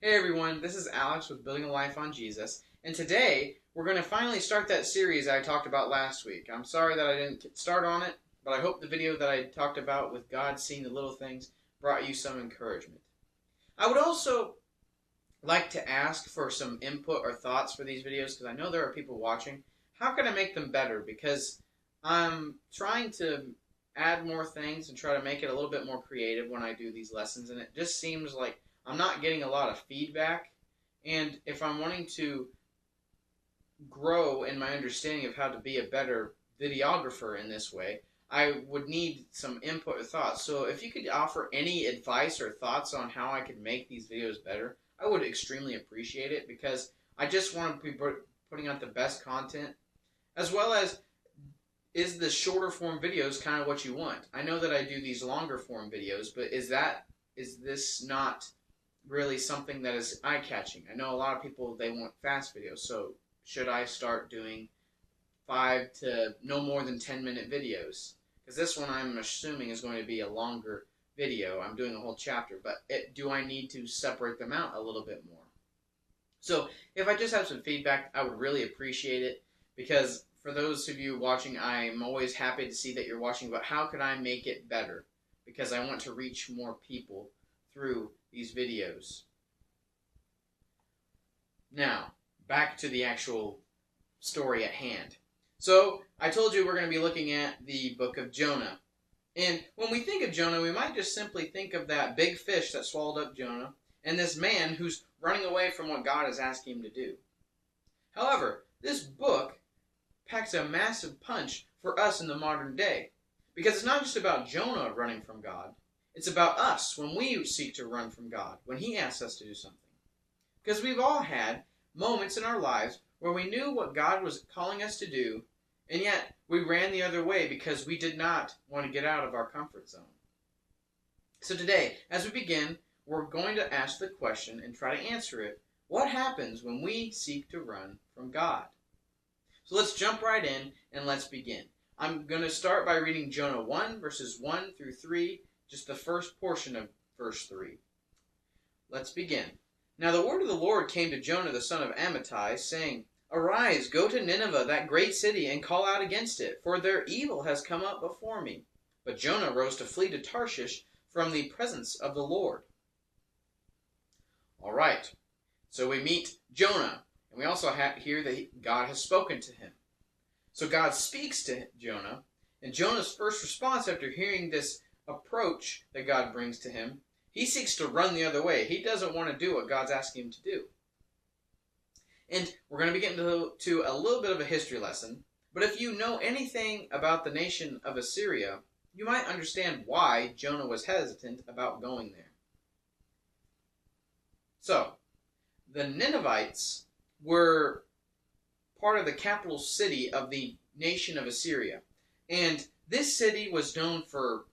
Hey everyone, this is Alex with Building a Life on Jesus, and today we're going to finally start that series I talked about last week. I'm sorry that I didn't start on it, but I hope the video that I talked about with God seeing the little things brought you some encouragement. I would also like to ask for some input or thoughts for these videos because I know there are people watching. How can I make them better? Because I'm trying to add more things and try to make it a little bit more creative when I do these lessons, and it just seems like I'm not getting a lot of feedback. And if I'm wanting to grow in my understanding of how to be a better videographer in this way, I would need some input or thoughts. So if you could offer any advice or thoughts on how I could make these videos better, I would extremely appreciate it, because I just want to be putting out the best content, as well as, is the shorter form videos kind of what you want? I know that I do these longer form videos, but is this not really something that is eye-catching? I know a lot of people, they want fast videos, so should I start doing 5 to no more than 10-minute videos? Because this one I'm assuming is going to be a longer video. I'm doing a whole chapter, but do I need to separate them out a little bit more? So if I just have some feedback, I would really appreciate it, because for those of you watching, I'm always happy to see that you're watching, but how can I make it better? Because I want to reach more people through these videos. Now, back to the actual story at hand. So, I told you we're going to be looking at the book of Jonah. And when we think of Jonah, we might just simply think of that big fish that swallowed up Jonah, and this man who's running away from what God is asking him to do. However, this book packs a massive punch for us in the modern day, because it's not just about Jonah running from God. It's about us when we seek to run from God, when He asks us to do something. Because we've all had moments in our lives where we knew what God was calling us to do, and yet we ran the other way because we did not want to get out of our comfort zone. So today, as we begin, we're going to ask the question and try to answer it. What happens when we seek to run from God? So let's jump right in and let's begin. I'm going to start by reading Jonah 1, verses 1 through 3, just the first portion of verse 3. Let's begin. Now the word of the Lord came to Jonah the son of Amittai, saying, Arise, go to Nineveh, that great city, and call out against it, for their evil has come up before me. But Jonah rose to flee to Tarshish from the presence of the Lord. All right, so we meet Jonah, and we also hear that God has spoken to him. So God speaks to Jonah, and Jonah's first response after hearing this approach that God brings to him, he seeks to run the other way. He doesn't want to do what God's asking him to do. And we're going to be getting to a little bit of a history lesson, but if you know anything about the nation of Assyria, you might understand why Jonah was hesitant about going there. So, the Ninevites were part of the capital city of the nation of Assyria. And this city was known for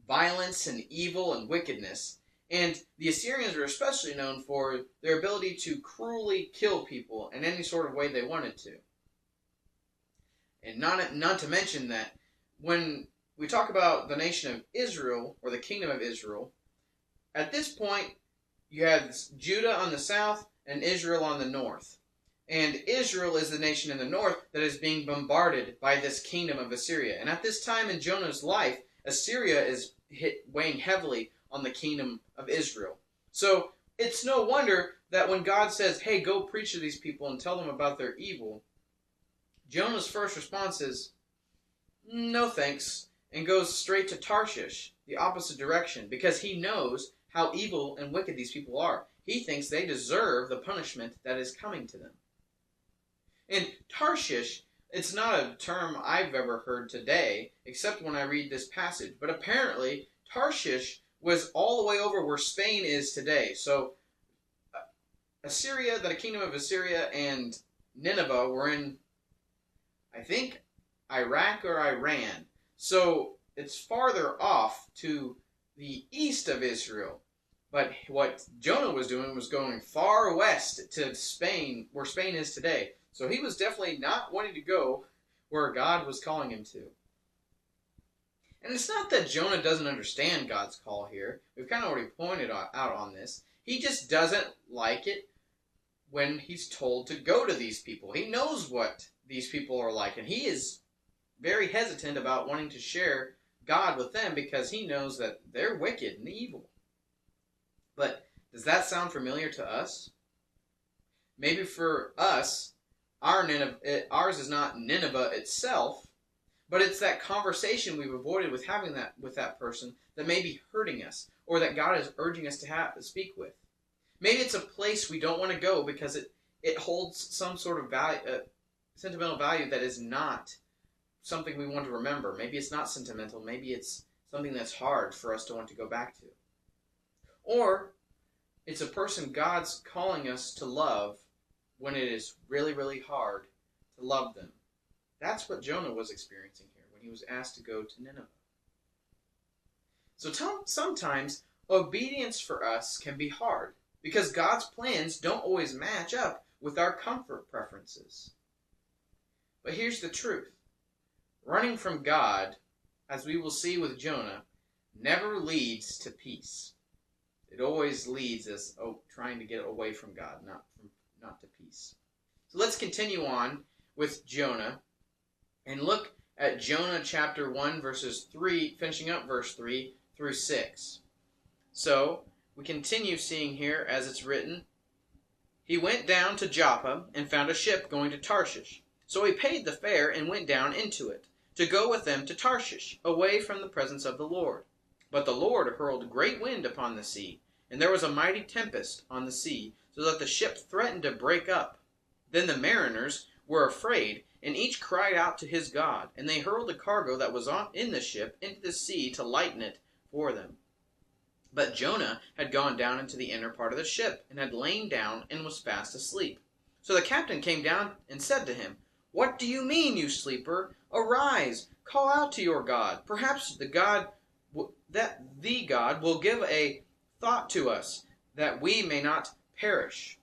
violence and evil and wickedness. And the Assyrians were especially known for their ability to cruelly kill people in any sort of way they wanted to. And not to mention that when we talk about the nation of Israel, or the kingdom of Israel, at this point you had Judah on the south and Israel on the north. And Israel is the nation in the north that is being bombarded by this kingdom of Assyria. And at this time in Jonah's life, Assyria is weighing heavily on the kingdom of Israel. So it's no wonder that when God says, hey, go preach to these people and tell them about their evil, Jonah's first response is, no thanks, and goes straight to Tarshish, the opposite direction, because he knows how evil and wicked these people are. He thinks they deserve the punishment that is coming to them. And Tarshish, it's not a term I've ever heard today, except when I read this passage. But apparently, Tarshish was all the way over where Spain is today. So, Assyria, the kingdom of Assyria, and Nineveh were in, I think, Iraq or Iran. So, it's farther off to the east of Israel. But what Jonah was doing was going far west to Spain, where Spain is today. So he was definitely not wanting to go where God was calling him to. And it's not that Jonah doesn't understand God's call here. We've kind of already pointed out on this. He just doesn't like it when he's told to go to these people. He knows what these people are like, and he is very hesitant about wanting to share God with them because he knows that they're wicked and evil. But does that sound familiar to us? Maybe for us, ours is not Nineveh itself, but it's that conversation we've avoided with having that with that person that may be hurting us, or that God is urging us to speak with. Maybe it's a place we don't want to go because it holds some sort of value, sentimental value that is not something we want to remember. Maybe it's not sentimental. Maybe it's something that's hard for us to want to go back to. Or it's a person God's calling us to love when it is really, really hard to love them. That's what Jonah was experiencing here when he was asked to go to Nineveh. So sometimes obedience for us can be hard because God's plans don't always match up with our comfort preferences. But here's the truth. Running from God, as we will see with Jonah, never leads to peace. It always leads us trying to get away from God, not to peace. So let's continue on with Jonah and look at Jonah chapter 1, verses 3, finishing up verse 3 through 6. So we continue seeing here as it's written, he went down to Joppa and found a ship going to Tarshish. So he paid the fare and went down into it, to go with them to Tarshish, away from the presence of the Lord. But the Lord hurled great wind upon the sea, and there was a mighty tempest on the sea, so that the ship threatened to break up. Then the mariners were afraid, and each cried out to his God, and they hurled the cargo that was in the ship into the sea to lighten it for them. But Jonah had gone down into the inner part of the ship, and had lain down and was fast asleep. So the captain came down and said to him, "What do you mean, you sleeper? Arise, call out to your God. Perhaps the God will give a thought to us, that we may not perish."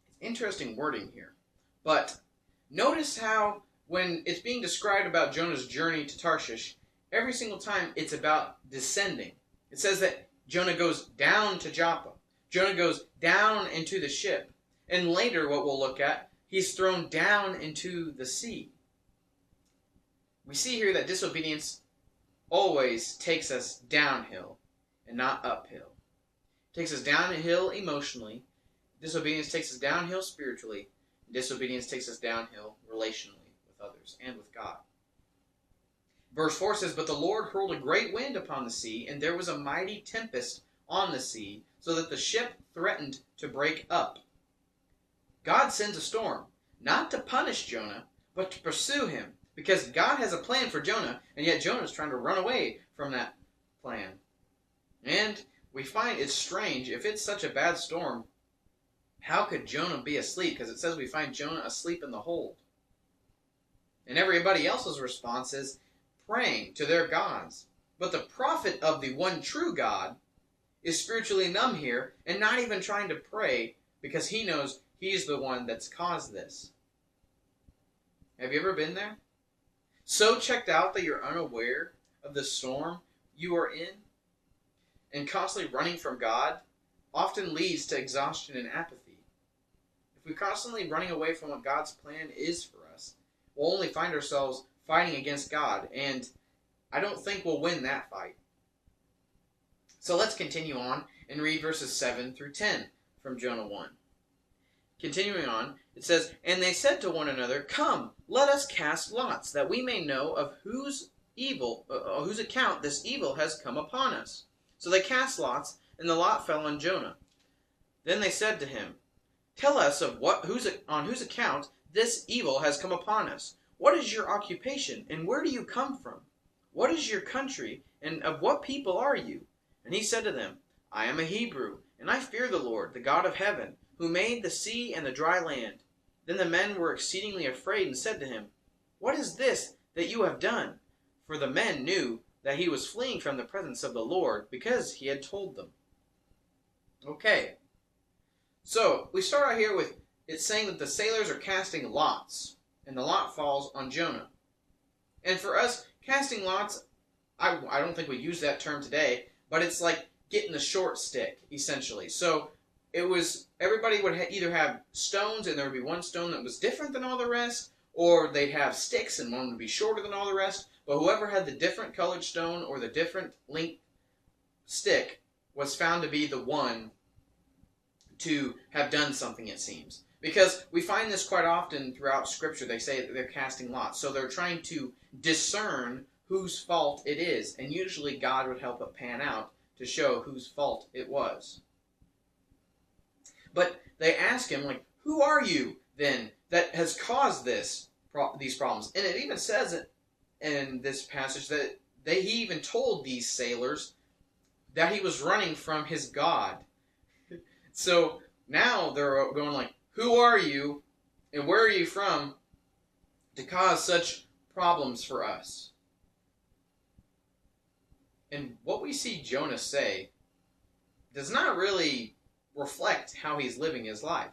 It's interesting wording here. But notice how when it's being described about Jonah's journey to Tarshish, every single time it's about descending. It says that Jonah goes down to Joppa. Jonah goes down into the ship. And later, what we'll look at, he's thrown down into the sea. We see here that disobedience always takes us downhill and not uphill. It takes us downhill emotionally. Disobedience takes us downhill spiritually. Disobedience takes us downhill relationally with others and with God. Verse 4 says, "But the Lord hurled a great wind upon the sea, and there was a mighty tempest on the sea, so that the ship threatened to break up." God sends a storm, not to punish Jonah, but to pursue him, because God has a plan for Jonah, and yet Jonah is trying to run away from that plan. And we find it's strange, if it's such a bad storm, how could Jonah be asleep? Because it says we find Jonah asleep in the hold. And everybody else's response is praying to their gods. But the prophet of the one true God is spiritually numb here and not even trying to pray because he knows he's the one that's caused this. Have you ever been there? So checked out that you're unaware of the storm you are in, and constantly running from God often leads to exhaustion and apathy. If we're constantly running away from what God's plan is for us, we'll only find ourselves fighting against God, and I don't think we'll win that fight. So let's continue on and read verses 7 through 10 from Jonah 1. Continuing on, it says, "And they said to one another, 'Come, let us cast lots, that we may know of whose account this evil has come upon us.' So they cast lots, and the lot fell on Jonah. Then they said to him, 'Tell us on whose account this evil has come upon us. What is your occupation, and where do you come from? What is your country, and of what people are you?' And he said to them, 'I am a Hebrew, and I fear the Lord, the God of heaven, who made the sea and the dry land.' Then the men were exceedingly afraid and said to him, 'What is this that you have done?' For the men knew that he was fleeing from the presence of the Lord, because he had told them." Okay. So we start out here with it saying that the sailors are casting lots, and the lot falls on Jonah. And for us, casting lots, I don't think we use that term today, but it's like getting the short stick, essentially. So it was, everybody would either have stones, and there would be one stone that was different than all the rest, or they'd have sticks, and one would be shorter than all the rest. But whoever had the different colored stone or the different length stick was found to be the one to have done something, it seems. Because we find this quite often throughout Scripture. They say that they're casting lots. So they're trying to discern whose fault it is. And usually God would help it pan out to show whose fault it was. But they ask him, like, who are you, then, that has caused these problems? And it even says it in this passage that he even told these sailors that he was running from his God. So now they're going like, who are you, and where are you from to cause such problems for us? And what we see Jonah say does not really reflect how he's living his life.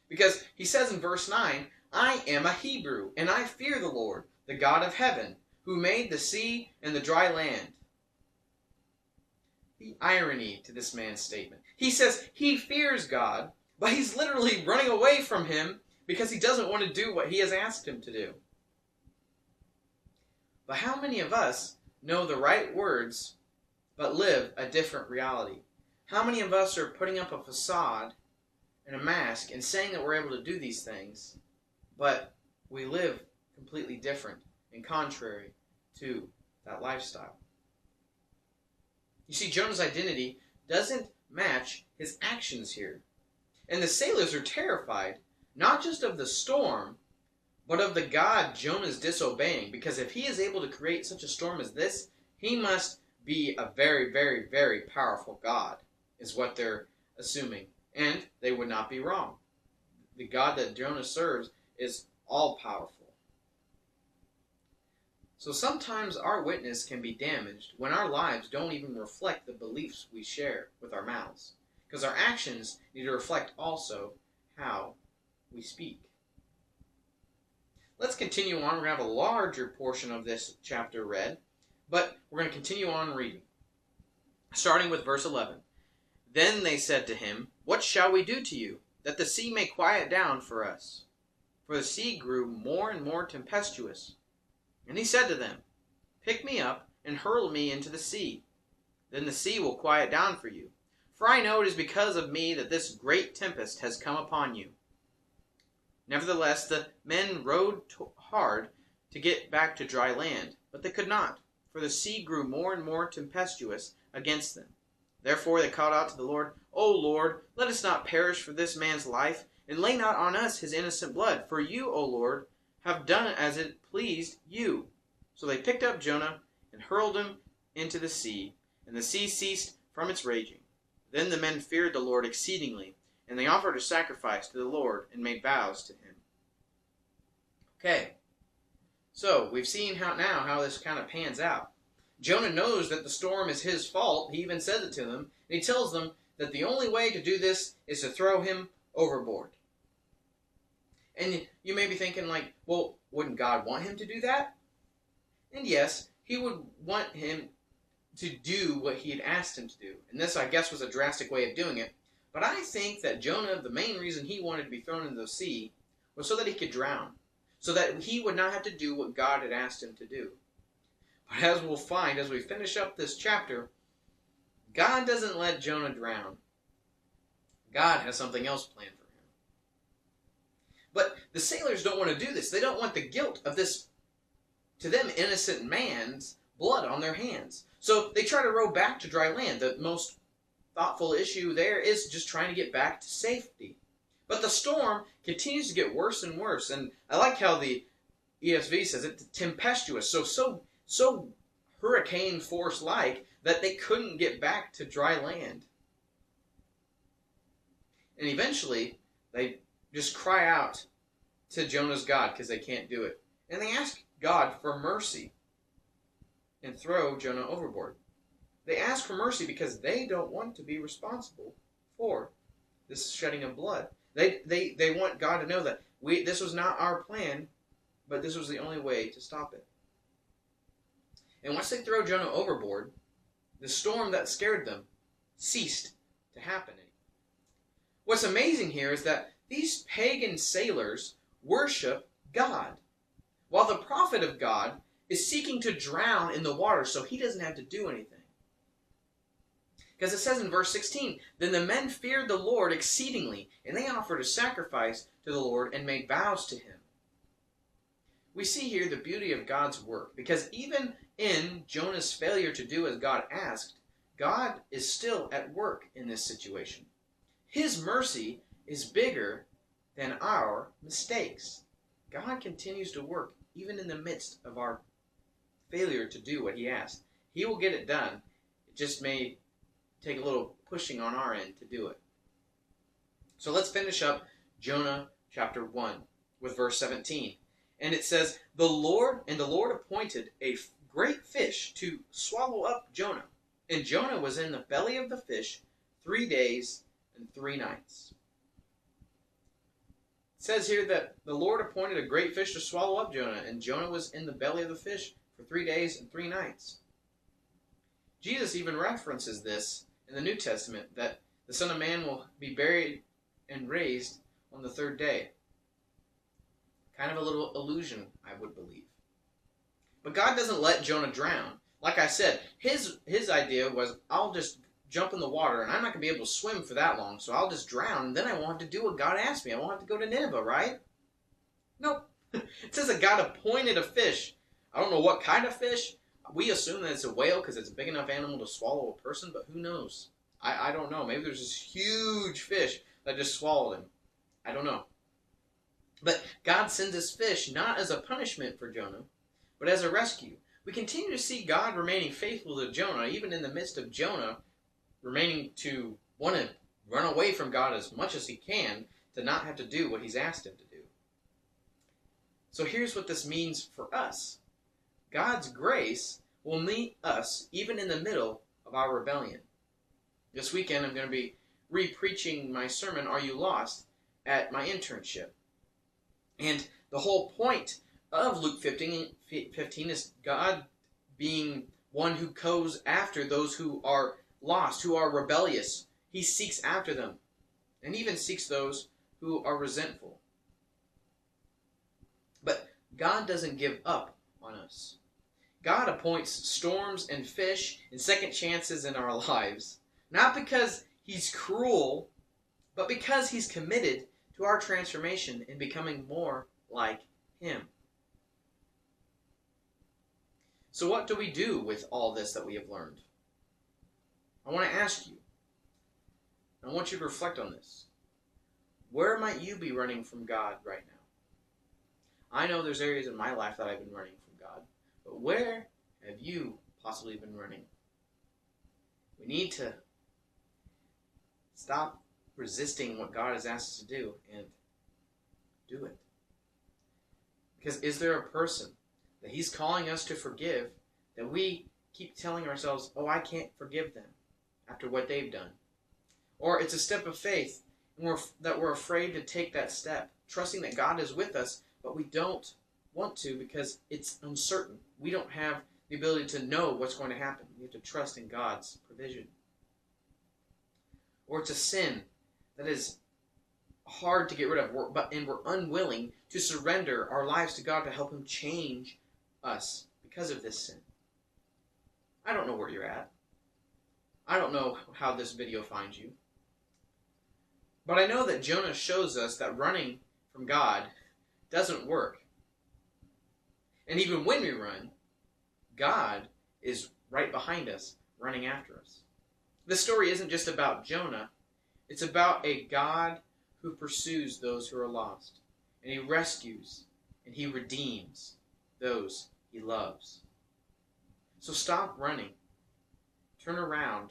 Because he says in verse 9, I am a Hebrew, and I fear the Lord, the God of heaven, who made the sea and the dry land. The irony to this man's statement. He says he fears God, but he's literally running away from him because he doesn't want to do what he has asked him to do. But how many of us know the right words but live a different reality? How many of us are putting up a facade and a mask and saying that we're able to do these things, but we live completely different and contrary to that lifestyle? You see, Jonah's identity doesn't match his actions here. And the sailors are terrified, not just of the storm, but of the God Jonah's disobeying. Because if he is able to create such a storm as this, he must be a very, very, very powerful God, is what they're assuming. And they would not be wrong. The God that Jonah serves is all-powerful. So sometimes our witness can be damaged when our lives don't even reflect the beliefs we share with our mouths. Because our actions need to reflect also how we speak. Let's continue on. We're going to have a larger portion of this chapter read, but we're going to continue on reading. Starting with verse 11. Then they said to him, what shall we do to you, that the sea may quiet down for us? For the sea grew more and more tempestuous. And he said to them, pick me up and hurl me into the sea. Then the sea will quiet down for you. For I know it is because of me that this great tempest has come upon you. Nevertheless, the men rowed hard to get back to dry land, but they could not, for the sea grew more and more tempestuous against them. Therefore they called out to the Lord, O Lord, let us not perish for this man's life, and lay not on us his innocent blood. For you, O Lord, have done as it pleased you. So they picked up Jonah and hurled him into the sea, and the sea ceased from its raging. Then the men feared the Lord exceedingly, and they offered a sacrifice to the Lord and made vows to him. Okay, so we've seen how this kind of pans out. Jonah knows that the storm is his fault. He even says it to them, and he tells them that the only way to do this is to throw him overboard. And you may be thinking like, well, wouldn't God want him to do that? And yes, he would want him to do what he had asked him to do. And this, I guess, was a drastic way of doing it. But I think that Jonah, the main reason he wanted to be thrown into the sea was so that he could drown. So that he would not have to do what God had asked him to do. But as we'll find, as we finish up this chapter, God doesn't let Jonah drown. God has something else planned for him. But the sailors don't want to do this. They don't want the guilt of this, to them, innocent man's blood on their hands. So they try to row back to dry land. The most thoughtful issue there is just trying to get back to safety. But the storm continues to get worse and worse. And I like how the ESV says it, tempestuous. So hurricane force-like that they couldn't get back to dry land. And eventually, they just cry out to Jonah's God because they can't do it. And they ask God for mercy and throw Jonah overboard. They ask for mercy because they don't want to be responsible for this shedding of blood. They want God to know that this was not our plan, but this was the only way to stop it. And once they throw Jonah overboard, the storm that scared them ceased to happen. What's amazing here is that these pagan sailors worship God, while the prophet of God is seeking to drown in the water so he doesn't have to do anything. Because it says in verse 16, "Then the men feared the Lord exceedingly, and they offered a sacrifice to the Lord and made vows to him." We see here the beauty of God's work, because even in Jonah's failure to do as God asked, God is still at work in this situation. His mercy is bigger than our mistakes. God continues to work even in the midst of our failure to do what he asked. He will get it done. It just may take a little pushing on our end to do it. So let's finish up Jonah chapter 1 with verse 17. And it says, the Lord appointed a great fish to swallow up Jonah. And Jonah was in the belly of the fish 3 days and 3 nights. It says here that the Lord appointed a great fish to swallow up Jonah, and Jonah was in the belly of the fish for 3 days and 3 nights. Jesus even references this in the New Testament, that the Son of Man will be buried and raised on the 3rd day. Kind of a little illusion, I would believe. But God doesn't let Jonah drown. Like I said, his idea was, I'll just jump in the water, and I'm not going to be able to swim for that long, so I'll just drown, and then I won't have to do what God asked me. I won't have to go to Nineveh, right? Nope. It says that God appointed a fish. I don't know what kind of fish. We assume that it's a whale because it's a big enough animal to swallow a person, but who knows? I don't know. Maybe there's this huge fish that just swallowed him. I don't know. But God sends this fish not as a punishment for Jonah, but as a rescue. We continue to see God remaining faithful to Jonah, even in the midst of Jonah remaining to want to run away from God as much as he can, to not have to do what he's asked him to do. So here's what this means for us. God's grace will meet us even in the middle of our rebellion. This weekend I'm going to be re-preaching my sermon, Are You Lost?, at my internship. And the whole point of Luke 15 is God being one who goes after those who are lost, who are rebellious. He seeks after them, and even seeks those who are resentful. But God doesn't give up on us. God appoints storms and fish and second chances in our lives, not because he's cruel, but because he's committed to our transformation in becoming more like him. So what do we do with all this that we have learned? I want to ask you, I want you to reflect on this. Where might you be running from God right now? I know there's areas in my life that I've been running from God, but where have you possibly been running? We need to stop resisting what God has asked us to do and do it. Because is there a person that he's calling us to forgive that we keep telling ourselves, oh, I can't forgive them after what they've done? Or it's a step of faith and that we're afraid to take that step, trusting that God is with us, but we don't want to because it's uncertain. We don't have the ability to know what's going to happen. We have to trust in God's provision. Or it's a sin that is hard to get rid of, and we're unwilling to surrender our lives to God to help him change us because of this sin. I don't know where you're at. I don't know how this video finds you. But I know that Jonah shows us that running from God doesn't work. And even when we run, God is right behind us, running after us. This story isn't just about Jonah. It's about a God who pursues those who are lost. And he rescues and he redeems those he loves. So stop running. Turn around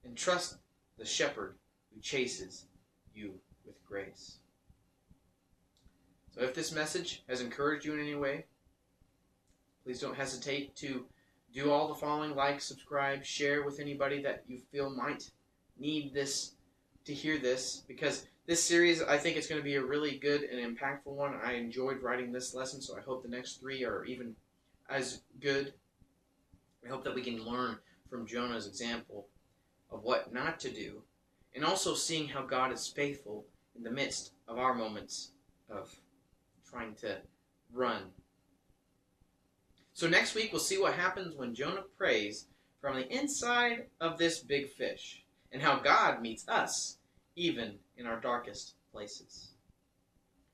and trust the shepherd who chases you with grace. So if this message has encouraged you in any way, please don't hesitate to do all the following: like, subscribe, share with anybody that you feel might need this, to hear this, because this series, I think it's going to be a really good and impactful one. I enjoyed writing this lesson, so I hope the next 3 are even as good. I hope that we can learn from Jonah's example of what not to do, and also seeing how God is faithful in the midst of our moments of trying to run. So next week we'll see what happens when Jonah prays from the inside of this big fish, and how God meets us even in our darkest places.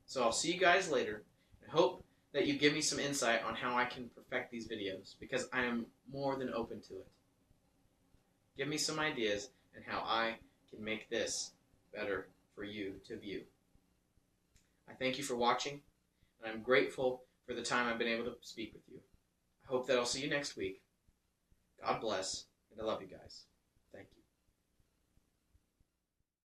So I'll see you guys later. I hope that you give me some insight on how I can perfect these videos, because I am more than open to it. Give me some ideas on how I can make this better for you to view. I thank you for watching, and I'm grateful for the time I've been able to speak with you. I hope that I'll see you next week. God bless, and I love you guys.